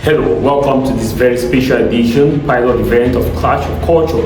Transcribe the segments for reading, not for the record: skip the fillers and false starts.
Hello, welcome to this very special edition pilot event of Clash of Culture.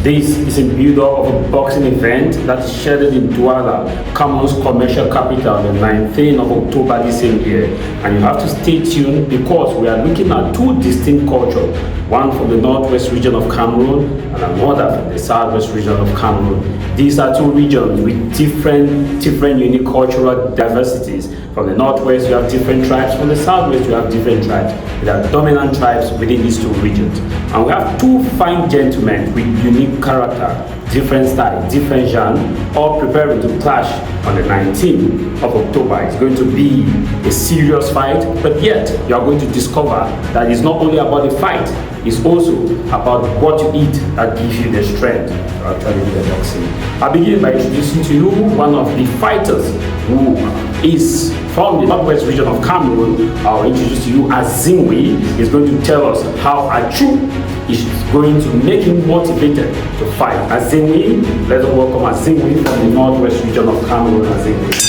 This is a build-up of a boxing event that is scheduled in Douala, Cameroon's commercial capital, on the 19th of October this same year. And you have to stay tuned because we are looking at two distinct cultures, one from the northwest region of Cameroon and another from the southwest region of Cameroon. These are two regions with different unique cultural diversities. From the northwest, you have different tribes. From the southwest, you have different tribes. There are dominant tribes within these two regions. And we have two fine gentlemen with unique character, different style, different genre, all preparing to clash on the 19th of October. It's going to be a serious fight, but yet you are going to discover that it's not only about the fight, it's also about what you eat that gives you the strength to actually do the boxing. I begin by introducing to you one of the fighters who is from the northwest region of Cameroon. I'll introduce to you AZINWI. He's going to tell us how Achu is going to make him motivated to fight. AZINWI, let's welcome AZINWI from the northwest region of Cameroon. AZINWI.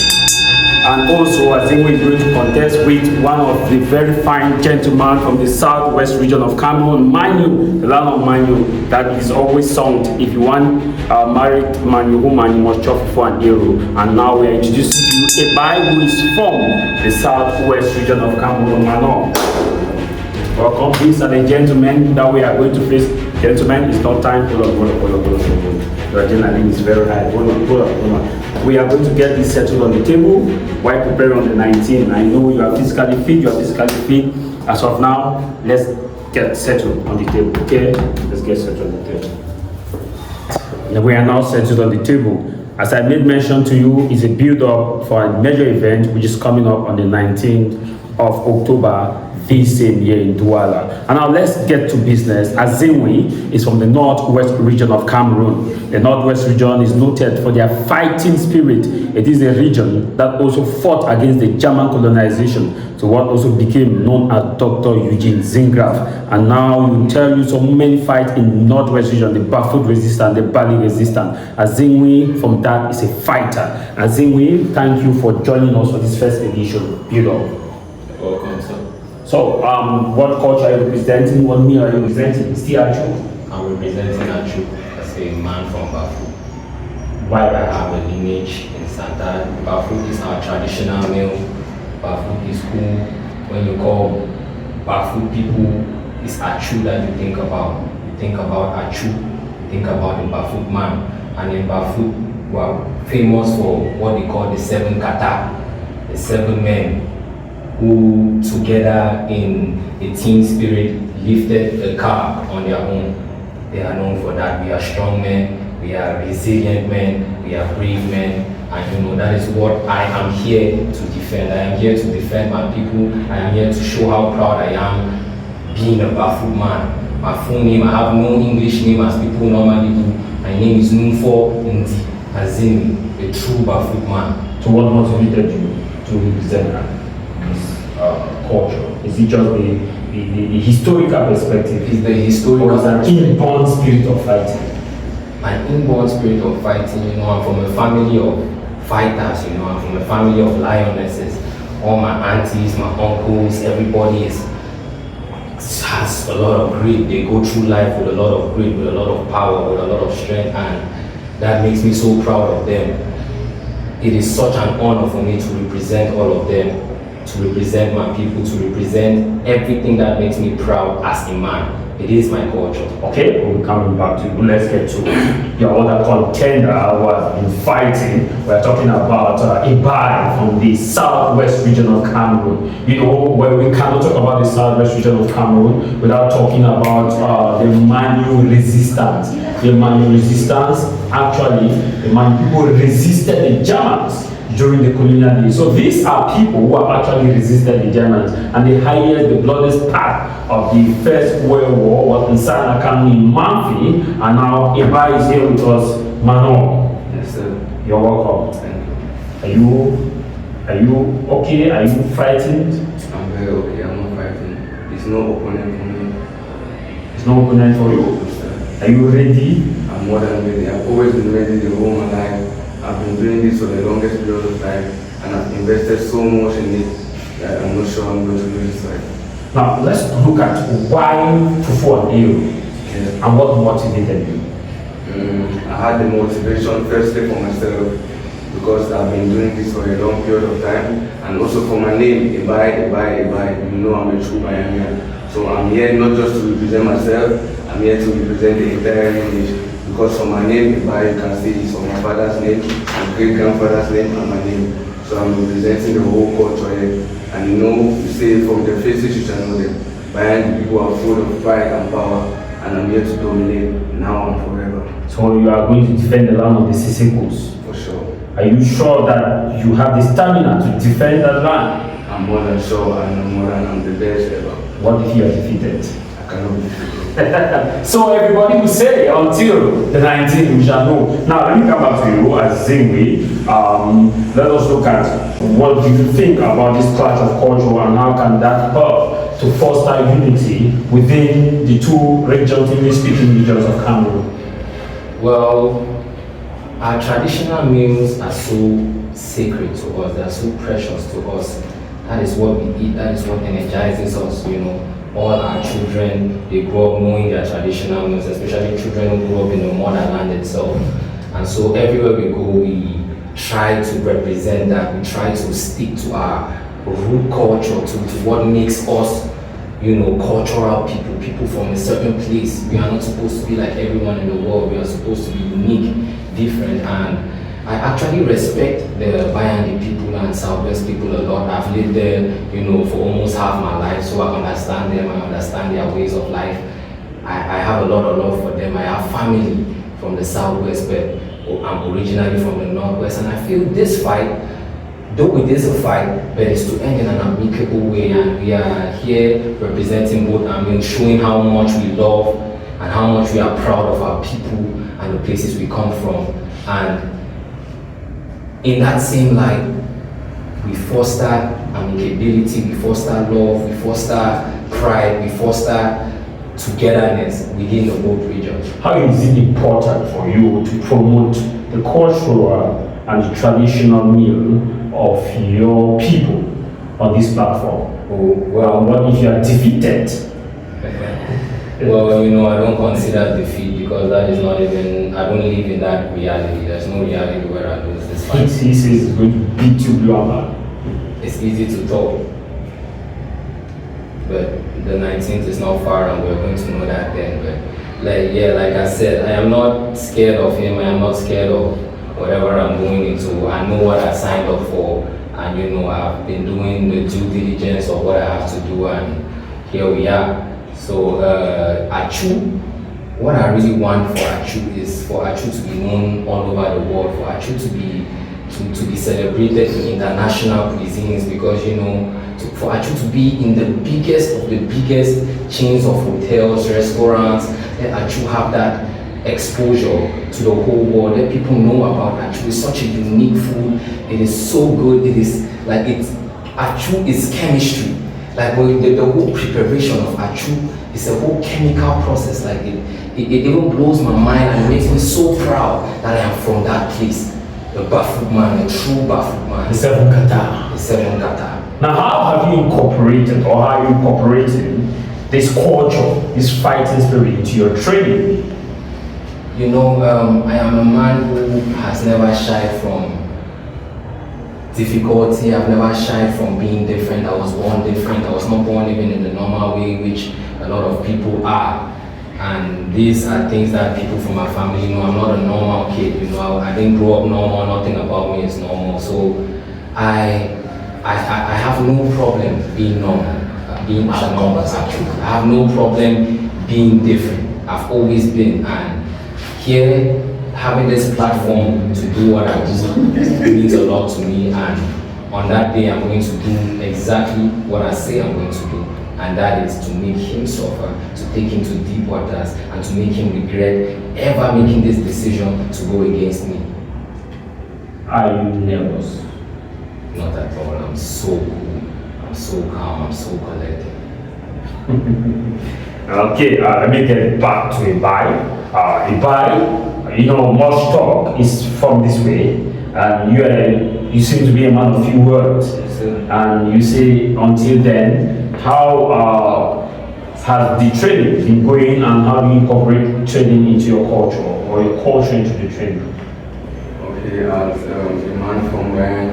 And also AZINWI is going to contest with one of the very fine gentlemen from the southwest region of Cameroon, Manu, the land of Manu, that is always sung. If you want a married Manu woman, you must chop for an arrow. And now we are introducing to you EBAI, who is from the southwest region of Cameroon. Manu, welcome. These are the gentlemen that we are going to face. Gentlemen, it's not time. Hold on. Your adrenaline is very high. Hold on. We are going to get this settled on the table while preparing on the 19th. I know you are physically fit. As of now, let's get settled on the table. Okay? Let's get settled on the table. We are now settled on the table. As I made mention to you, is a build-up for a major event which is coming up on the 19th of October this same year in Douala. And now let's get to business. AZINWI is from the northwest region of Cameroon. The northwest region is noted for their fighting spirit. It is a region that also fought against the German colonization, so what also became known as Dr. Eugene Zingraf. And now we will tell you so many fights in the northwest region, the barefoot resistance, the Bali resistance. AZINWI from that is a fighter. AZINWI, thank you for joining us for this first edition. Welcome, sir. So, what culture are you representing? What meal are you representing? Still Achu? I'm representing Achu as a man from Bafu. Why I have a lineage in Santa. Bafu is our traditional meal. Bafu is cool. When you call Bafu people, it's Achu that you think about. You think about Achu, you think about the Bafu man. And in Bafu, we are famous for what they call the 7 kata, the 7 men who together in a team spirit lifted a car on their own. They are known for that. We are strong men, we are resilient men, we are brave men, and that is what I am here to defend. I am here to defend my people. I am here to show how proud I am being a Bafu man. My full name, I have no English name as people normally do. My name is Numfo Ndi AZINWI, a true Bafu man. So what motivated you to represent that? Culture? Is it just the historical perspective? It's the historical. Or is an inborn spirit of fighting? An inborn spirit of fighting. I'm from a family of fighters. I'm from a family of lionesses. All my aunties, my uncles, everybody has a lot of grit. They go through life with a lot of grit, with a lot of power, with a lot of strength, and that makes me so proud of them. It is such an honor for me to represent all of them, to represent my people, to represent everything that makes me proud as a man. It is my culture. Okay, we'll be coming back to you. Let's get to your other contender who has been fighting. We're talking about EBAI from the southwest region of Cameroon. Where we cannot talk about the southwest region of Cameroon without talking about the Manu resistance. The Manu resistance, actually, the Manu people resisted the Germans during the colonial days. So these are people who have actually resisted the Germans, and the highest, the bloodiest part of the First World War was in Sana Cameroon in Manfi, and now EBAI is here with us. Manu. Yes, sir. You're welcome. Thank you. Are you okay? Are you frightened? I'm very okay. I'm not frightened. There's no opponent for me. There's no opponent for you? Yes, are you ready? I'm more than ready. I've always been ready the whole my life. I've been doing this for the longest period of time, and I've invested so much in it that I'm not sure I'm going to lose this fight. Now, let's look at why Fufu and Ero and what motivated you. I had the motivation firstly for myself because I've been doing this for a long period of time, and also for my name, EBAI, you know I'm a true Bayanian. So I'm here not just to represent myself, I'm here to represent the entire lineage. Because for my name, EBAI, you can see it's from my father's name, my great-grandfather's name, and my name. So I'm representing the whole culture here. And you say from the faces you shall know them. Behind the people are full of pride and power, and I'm here to dominate now and forever. So you are going to defend the land of the Sisikos? For sure. Are you sure that you have the stamina to defend that land? I'm more than sure, and I'm the best ever. What if you are defeated? I cannot be defeated. So everybody will say until the 19th we shall know. Now let me come back to you as AZINWI. Let us look at what do you think about this clash of culture and how can that help to foster unity within the two regions, English-speaking regions of Cameroon? Well, our traditional meals are so sacred to us, they are so precious to us. That is what we eat, that is what energizes us, All our children, they grow up knowing their traditional meals, especially children who grow up in the motherland itself. And so everywhere we go, we try to represent that, we try to stick to our root culture, to what makes us, cultural people from a certain place. We are not supposed to be like everyone in the world, we are supposed to be unique, different, and I actually respect the Bayani people and Southwest people a lot. I've lived there, for almost half my life, so I understand them, I understand their ways of life. I have a lot of love for them. I have family from the Southwest, but I'm originally from the Northwest, and I feel this fight, though it is a fight, but it's to end in an amicable way, and we are here representing both, showing how much we love and how much we are proud of our people and the places we come from. And in that same light, we foster amicability, we foster love, we foster pride, we foster togetherness within the both regions. How is it important for you to promote the cultural and the traditional meal of your people on this platform? Well, what if you are defeated? Well, I don't consider defeat because that is not even, I don't live in that reality. There's no reality where I lose this fight. He says he's going to beat you global. It's easy to talk, but the 19th is not far and we're going to know that then. But like I said, I am not scared of him. I am not scared of whatever I'm going into. I know what I signed up for, and I've been doing the due diligence of what I have to do, and here we are. So Achu, what I really want for Achu is for Achu to be known all over the world, for Achu to be celebrated in international cuisines, because for Achu to be in the biggest of the biggest chains of hotels, restaurants, let Achu have that exposure to the whole world, let people know about Achu. It's such a unique food, it is so good, Achu is chemistry. Like the whole preparation of Achu is a whole chemical process. Like it even blows my mind and makes me so proud that I am from that place. The Bafut man, the true Bafut man. The Seven Kata. The Seven Kata. Now, how have you incorporated, or how are you incorporating this culture, this fighting spirit into your training? I am a man who has never shied from difficulty. I've never shied from being different. I was born different. I was not born even in the normal way, which a lot of people are. And these are things that people from my family know. I'm not a normal kid, I didn't grow up normal. Nothing about me is normal. So I have no problem being normal, being abnormal actually. I have no problem being different. I've always been, and here, having this platform to do what I do means a lot to me, and on that day I'm going to do exactly what I say I'm going to do, and that is to make him suffer, to take him to deep waters, and to make him regret ever making this decision to go against me. Are you nervous? Not at all. I'm so cool, I'm so calm, I'm so collected. Okay, let me get back to EBAI. EBAI, much talk is from this way, and you seem to be a man of few words, and you say until then How has the training been going, and how do you incorporate training into your culture or your culture into the training? Okay, as a man from where I am,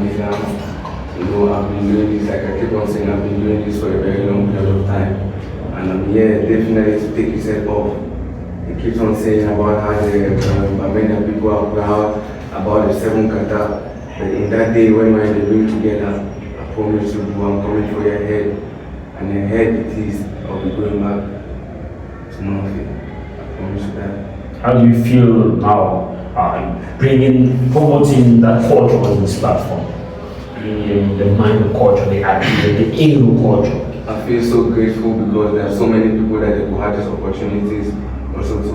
I've been doing this, like I keep on saying, I've been doing this for a very long period of time. And I'm here definitely to take his head off. He keeps on saying about how the Bamenda people are proud about the 7 kata. But in that day when we're in the room together, I promise you, I'm coming for your head. And your head it is, I'll be going back to Murphy. I promise you that. How do you feel now promoting that culture on this platform? The mind culture, the Igbo culture. I feel so grateful because there are so many people that they could have these opportunities also to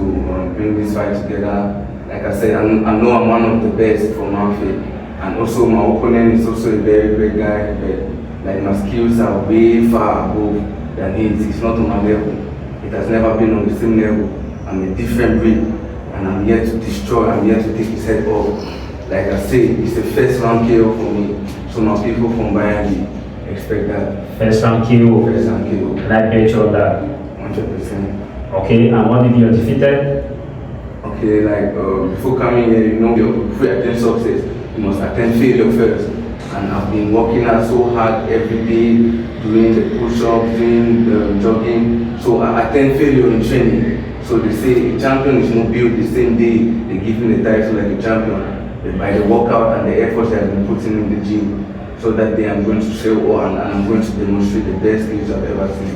bring this fight together. Like I said, I know I'm one of the best from Murphy, and also my opponent is also a very great guy, but like my skills are way far above than his. It's not on my level. It has never been on the same level. I'm a different breed, and I'm here to destroy, I'm here to take his head off. Like I say, it's a first round KO for me. So my people from Bayani expect that. First round KO. First round KO. Can I bet you on that? 100%. Okay, and what if you're defeated? Okay, like before coming here, before you attain success, you must attain failure first. And I've been working out so hard every day, doing the push-ups, doing the jogging. So I attain failure in training. So they say a champion is not built the same day they give me the title like a champion. But by the workout and the efforts I've been putting in the gym. So that day I'm going to say, and I'm going to demonstrate the best things I've ever seen.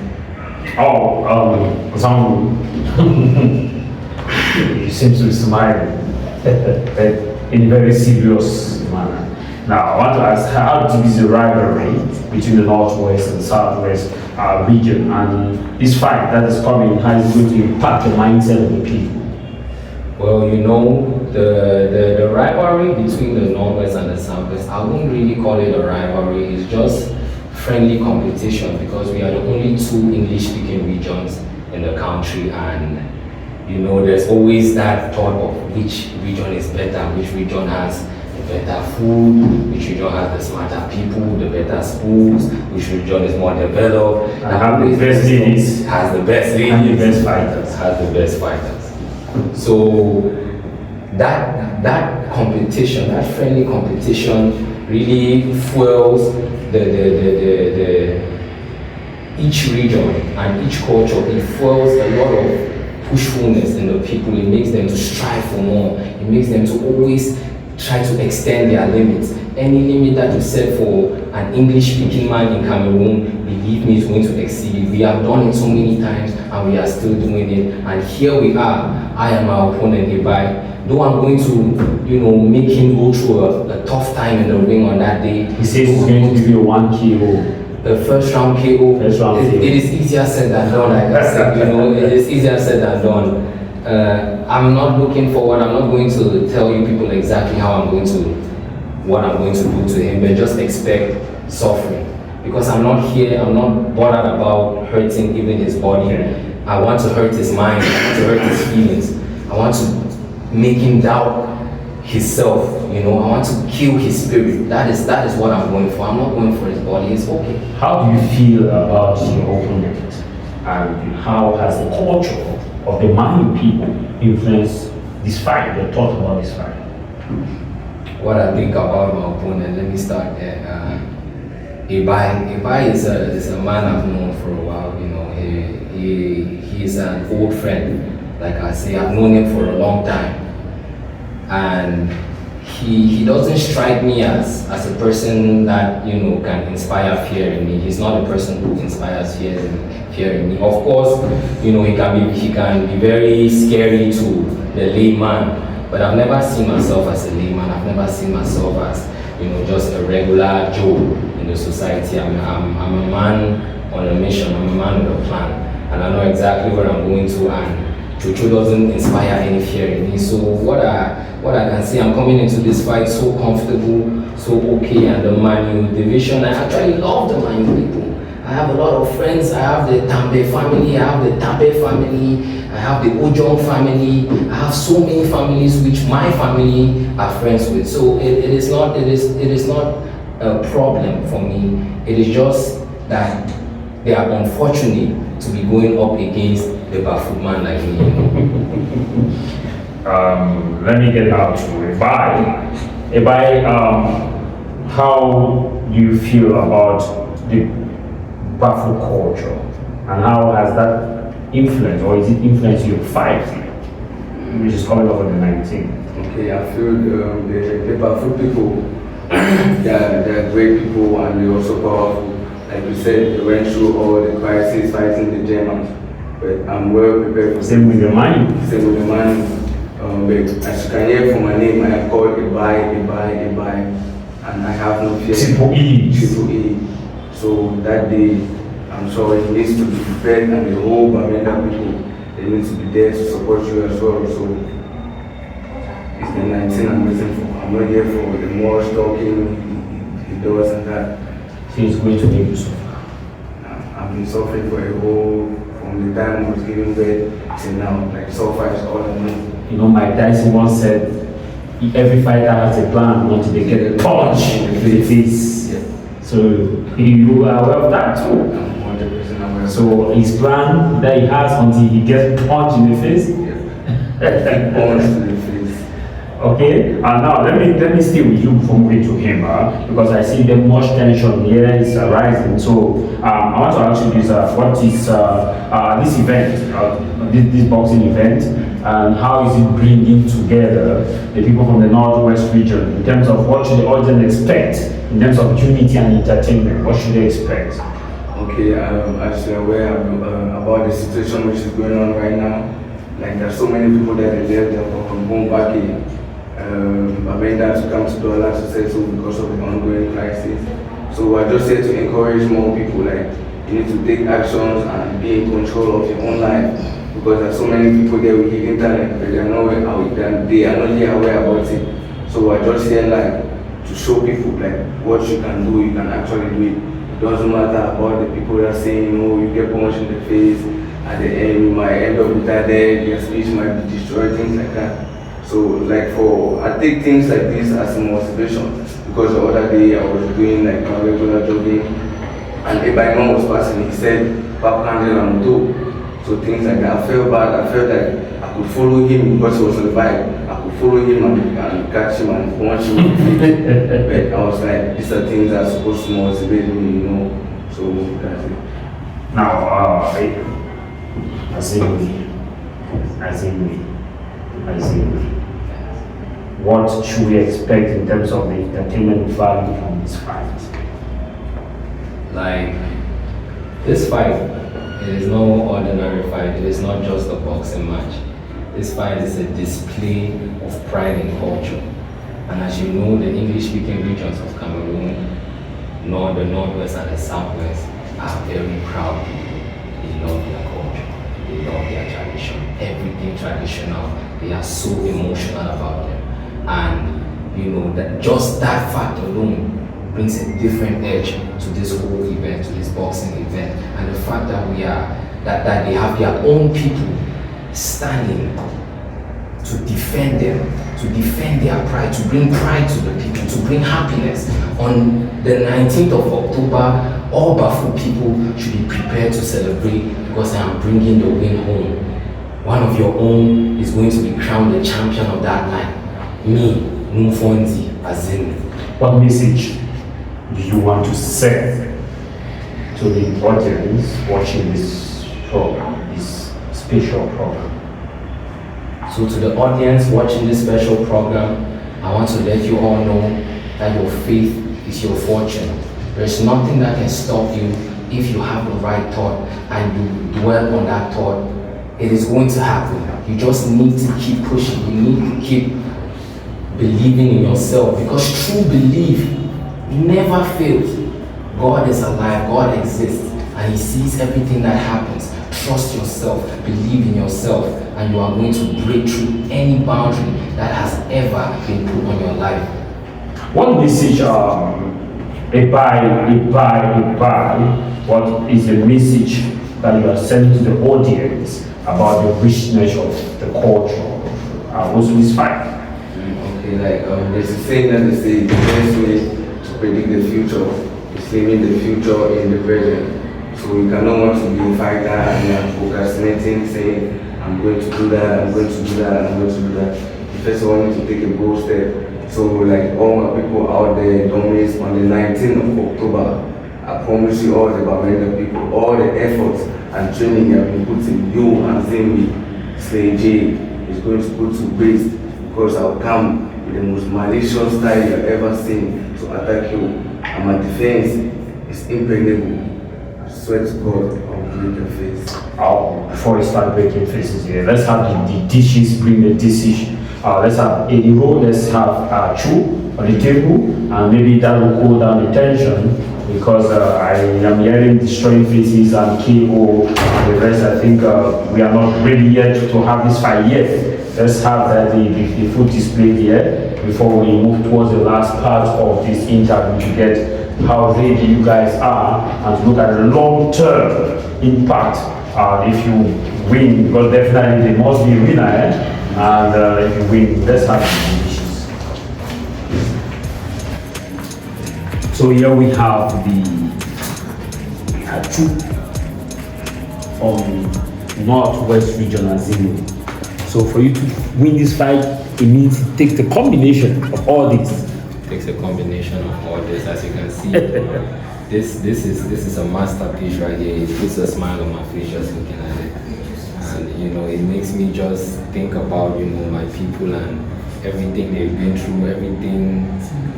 You seem to be smiling in a very serious manner. Now, I want to ask, how deep is the rivalry between the Northwest and Southwest region, and this fight that is coming, how is it going to impact the mindset of the people? Well, the rivalry between the Northwest and the Southwest, I wouldn't really call it a rivalry. It's just friendly competition because we are the only 2 English-speaking regions in the country, and there's always that thought of which region is better, which region has the better food, which region has the smarter people, the better schools, which region is more developed, and have the best ladies, has the best ladies, and the best fighters, has the best fighters. So that competition, that friendly competition, really fuels each region and each culture. It fuels a lot of pushfulness in the people. It makes them to strive for more. It makes them to always try to extend their limits. Any limit that you set for an English-speaking man in Cameroon, believe me, is going to exceed. We have done it so many times and we are still doing it. And here we are. I am my opponent, EBAI. Though I'm going to, make him go through a tough time in the ring on that day. He says he's going to give you a 1 KO. The first round KO. It is easier said than done, like I said. It is easier said than done. I'm not looking forward. I'm not going to tell you people exactly what I'm going to do to him, but just expect suffering. Because I'm not here, I'm not bothered about hurting even his body. I want to hurt his mind, I want to hurt his feelings. I want to make him doubt himself, I want to kill his spirit. That is what I'm going for. I'm not going for his body. It's okay. How do you feel about your opponent, and how has the culture of the Mali people influenced this fight, the thought about this fight? What I think about my opponent, let me start there. EBAI is a man I've known for a while. He's an old friend. Like I say, I've known him for a long time. And he doesn't strike me as a person that can inspire fear in me. He's not a person who inspires fear in me. Of course, he can be very scary to the layman, but I've never seen myself as a layman. I've never seen myself as just a regular Joe in the society. I'm a man on a mission. I'm a man with a plan, and I know exactly where I'm going to. And Jojo doesn't inspire any fear in me. So what I can say, I'm coming into this fight so comfortable, so okay. And the Manu division, I actually love the Manu people. I have a lot of friends. I have the Tambe family, I have the Tabe family, I have the Ojong family. I have so many families which my family are friends with. So it is not a problem for me. It is just that they are unfortunate to be going up against the barefoot man like me. Let me get out to EBAI. EBAI, how do you feel about the barefoot culture, and how has that influenced, or is it influenced your fight, which is coming up on the 19th? Okay, I feel the barefoot people, they're great people, and they're also powerful. Like you said, they went through all the crises fighting the Germans, but I'm well prepared for Same with your mind. Same with the money. But as you can hear from my name, I am called EBAI, and I have no fear. Triple E. Triple E. So that day, I'm sure it needs to be prepared, and the whole Bamenda people, they need to be there to support you as well. So it's the 19 I'm waiting for. I'm not here for the more talking, he does and that. So it's going to make you suffer. I've been suffering for from the time I was giving birth till now. Like, so far is all I know. You know, Mike Tyson once said, every fighter has a plan until they get a punch in the face. Yeah. So you are aware of that too. I'm 100% aware. So his plan that he has until he gets punched in the face. Yeah. Punch to the face. Okay, and now let me stay with you before moving to him, because I see that much tension here is arising. So I want to ask you this: what is this event, this boxing event, and how is it bringing together the people from the Northwest region in terms of what should the audience expect in terms of unity and entertainment? What should they expect? Okay, as you're aware about the situation which is going on right now, like there's so many people that they left their home back in. Bamenda to come to Douala to settle because of the ongoing crisis. So we're just here to encourage more people, like you need to take actions and be in control of your own life, because there's so many people there with the internet, but they are not really aware about it. So we're just here like to show people like what you can do, you can actually do it. It doesn't matter about the people that are saying, you get punched in the face, at the end you might end up with that dead, your speech might be destroyed, things like that. So I take things like this as a motivation, because the other day I was doing like my regular jogging, and a bike was passing, he said, "Pap handle and do." So things like that. I felt bad. I felt like I could follow him because he was on the bike. I could follow him and catch him and punch him. But I was like, these are things that are supposed to motivate me, So that's it. Now, AZINWI. What should we expect in terms of the entertainment value from this fight? Like, this fight, it is no ordinary fight. It is not just a boxing match. This fight is a display of pride and culture. And as you know, the English-speaking regions of Cameroon, the Northwest and the Southwest, are very proud people. They love their culture. They love their tradition. Everything traditional. They are so emotional about them. And that just that fact alone brings a different edge to this whole event, to this boxing event. And the fact that that they have their own people standing to defend them, to defend their pride, to bring pride to the people, to bring happiness. On the 19th of October, all barefoot people should be prepared to celebrate, because I am bringing the win home. One of your own is going to be crowned the champion of that night. Me, Mumfondi, AZINWI. What message do you want to send to the audience watching this program, this special program? So to the audience watching this special program, I want to let you all know that your faith is your fortune. There's nothing that can stop you if you have the right thought and you dwell on that thought. It is going to happen. You just need to keep pushing. You need to keep believing in yourself, because true belief never fails. God is alive, God exists, and He sees everything that happens. Trust yourself, believe in yourself, and you are going to break through any boundary that has ever been put on your life. What message, EBAI, what is the message that you are sending to the audience about the richness of the culture also this fight? Okay, there's a saying that they say the best way to predict the future is living the future in the present. So you cannot want to be a fighter and you are procrastinating, saying, I'm going to do that, I'm going to do that, I'm going to do that. You first want me to take a bold step. So like all my people out there, don't miss on the 19th of October. I promise you all the Bamenda people, all the efforts and training you have been putting, you and AZINWI, Slay J, is going to put to waste because I'll come with the most malicious style you've ever seen to attack you. And my defense is impregnable. I swear to God, I'll break your face. Oh, before we start breaking faces here, let's have the dishes, bring the dishes. Let's have a roll, let's have chew on the table, and maybe that will cool down the tension because I am hearing destroying faces and KO and the rest. I think we are not ready yet to have this fight yet. Let's have the food displayed here before we move towards the last part of this interview to get how ready you guys are and to look at the long-term impact if you win, because definitely there must be a winner, and if you win, let's have the dishes. So here we have the Achu from Northwest Region AZINWI. So for you to win this fight, it means it takes a combination of all these. It takes a combination of all this, as you can see. This is a masterpiece right here. It puts a smile on my face just looking at it. And you know, it makes me just think about, you know, my people and everything they've been through, everything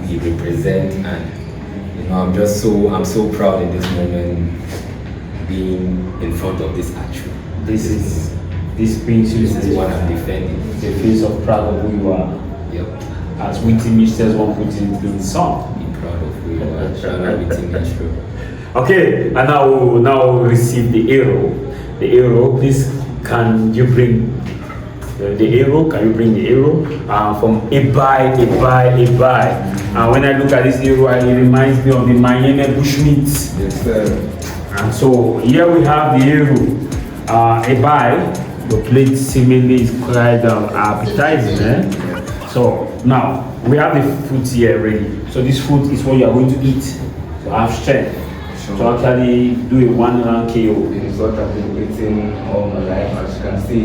we represent, and you know, I'm so proud in this moment being in front of this actual. This brings you. This is what I'm defending. The face of proud of who you are. Yep. As Witty Mitch says, one put it in song. Be proud of who you are. Proud of everything that's true. Okay, and now we'll receive the arrow. The arrow, please, can you bring the arrow? Can you bring the arrow? From EBAI. And when I look at this arrow, it reminds me of the Miami bushmeat. Yes, sir. And so here we have the arrow. EBAI. The plate seemingly is quite appetizing, eh? So now we have the food here ready. So this food is what you are going to eat to have strength. Sure. To actually do a one-round KO. It is what I've been eating all my life. As you can see,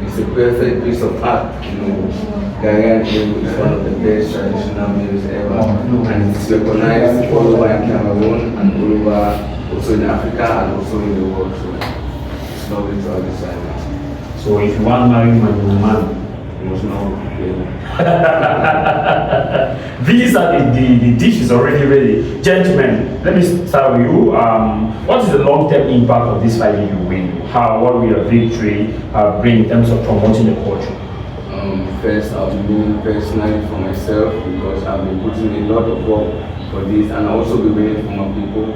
it's a perfect piece of art. You know, Ghanaian meal is one of the best traditional meals ever, and it's recognized all over in Cameroon and all over, also in Africa and also in the world. So it's lovely to have this one. So if you want to marry my man, You must know. these are the dishes already ready. Gentlemen, let me start with you. What is the long-term impact of this fight if you win? What will your victory bring in terms of promoting the culture? First, I'll be doing personally for myself because I've been putting a lot of work for this, and I'll also be winning for my people.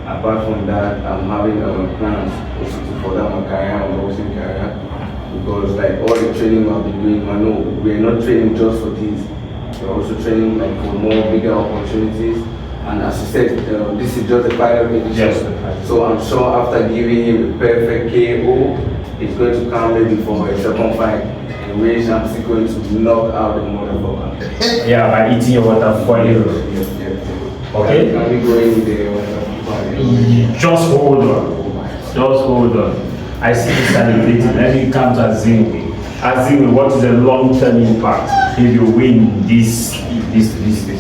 Apart from that, I'm having plans also to further my career, my boxing career. Because like all the training I've been doing, I know we're not training just for this. We're also training like for more bigger opportunities. And as you said, this is just a pilot edition. Yes. So I'm sure after giving him a perfect KO, it's going to come maybe for a second fight, in which I'm still going to knock out the motherfucker. Yeah, by eating your water for you. Yes. Okay. Can we go in there? Just hold on. Just hold on. I see you celebrating. Let me come to AZINWI. AZINWI, what is the long-term impact if you win this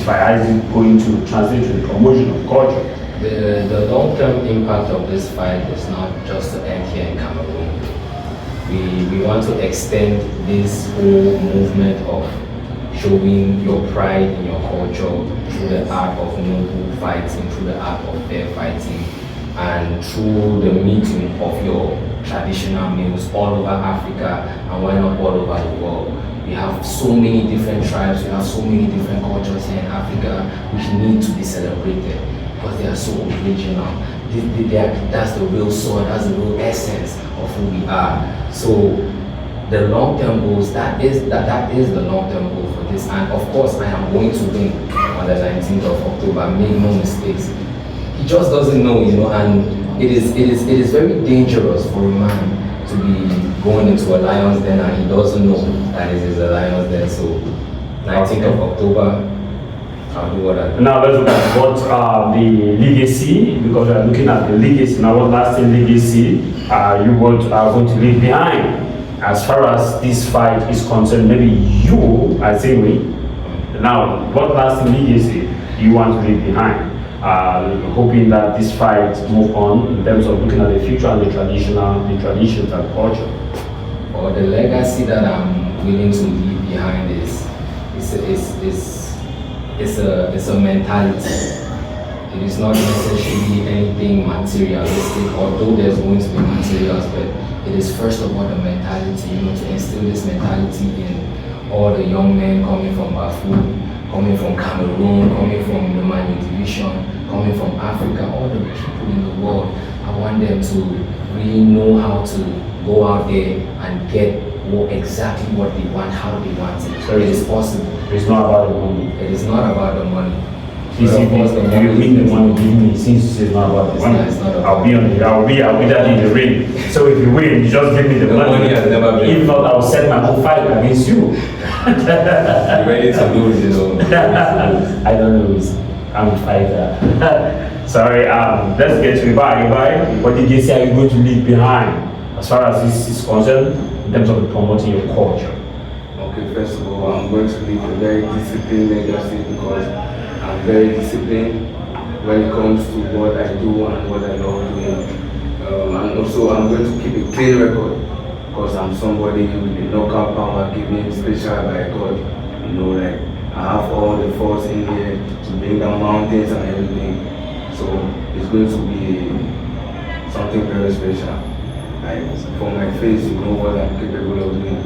fight? How is it going to translate to the promotion of culture? The long-term impact of this fight is not just to end here in Cameroon. We want to extend this whole movement of showing your pride in your culture through the art of noble fighting, through the art of fair fighting, and through the meeting of your traditional meals all over Africa, and why not all over the world. We have so many different tribes, we have so many different cultures here in Africa which need to be celebrated because they are so original. That's the real soul, that's the real essence of who we are. So the long-term goals, that is the long-term goal for this. And of course, I am going to win on the 19th of October, make no mistakes. He just doesn't know, you know, and it is very dangerous for a man to be going into a lion's den and he doesn't know that it is a lion's den. So 19th of October, I'll do what I do. Now let's look at what the legacy, because we are looking at the legacy. Now, what lasting legacy you are going to leave behind as far as this fight is concerned? Maybe you, AZINWI, now what lasting legacy you want to leave behind? Hoping that this fight move on in terms of looking at the future and the traditions and culture. Or the legacy that I'm willing to leave behind is it's a mentality. It is not necessarily anything materialistic, although there's going to be materials, but it is first of all the mentality, to instill this mentality in all the young men coming from Bafou, coming from Cameroon, coming from the Mali division, coming from Africa, all the people in the world. I want them to really know how to go out there and get exactly what they want, how they want it. So it is possible. It's not about the money. It is not about the money. You win the money, give me, since it's not about the money. I'll be that in the ring. So if you win, you just give me the money. Has never been. If not, I'll set my own fight against you. You're ready to lose, I don't lose. I'm a fighter. Sorry, let's get to EBAI. What did you say are you going to leave behind as far as this is concerned in terms of promoting your culture? Okay, first of all, I'm going to leave a very disciplined legacy because I'm very disciplined when it comes to what I do and what I love doing. And also, I'm going to keep a clean record because I'm somebody with a knockout power given special by God. Like I have all the force in here to bring down mountains and everything. So it's going to be something very special. Like for my face, you know what I'm capable of doing.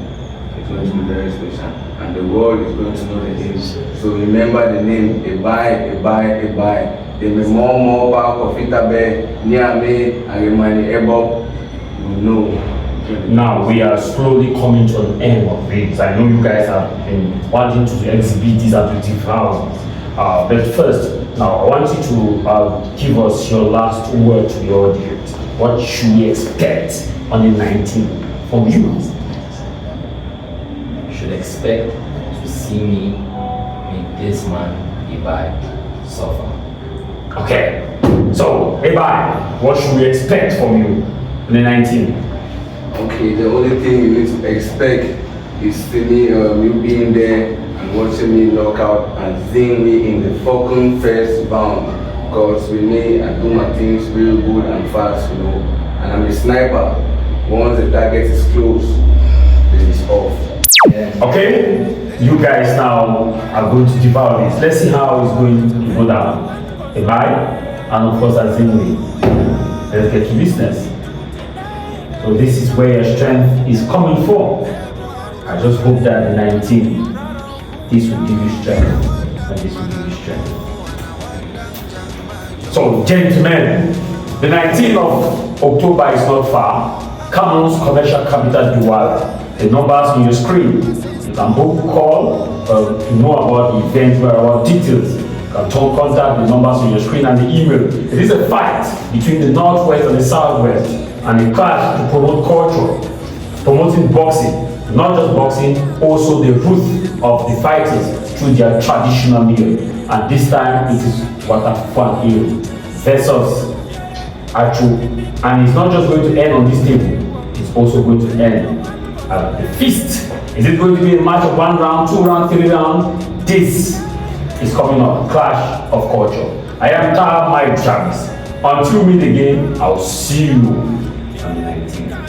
It's going to be very special. And the world is going to know the name. So remember the name, EBAI. They may more power profita be near me and remind Ebo. You know. Now we are slowly coming to an end of this. I know you guys have been wanting to exhibit these at 20,000. But first, now I want you to give us your last word to the audience. What should we expect on the 19th from you? You should expect to see me make this man EBAI suffer. Okay, so EBAI, what should we expect from you on the 19th? Okay, the only thing you need to expect is see me, you being there and watching me knock out AZINWI in the fucking first round. Because with me, I do my things real good and fast, and I'm a sniper. Once the target is close, it is off. Yeah. Okay, you guys now are going to devour this. Let's see how it's going to go down. EBAI and of course AZINWI. Let's get to business. So this is where your strength is coming from. I just hope that the 19th, this will give you strength, and this will give you strength. So gentlemen, the 19th of October is not far. Cameroon's commercial capital, Douala. The numbers on your screen. You can book, call, to know about the event, where about details. You can contact the numbers on your screen and the email. It is a fight between the Northwest and the Southwest, and a clash to promote culture, promoting boxing, not just boxing, also the root of the fighters through their traditional meal. And this time it is Waterfront Hill versus Achu. And it's not just going to end on this table, it's also going to end at the feast. Is it going to be a match of 1 round, 2 round, 3 round? This is coming up, clash of culture. I am Mike Travis. Until we meet again, I'll see you on the 19th.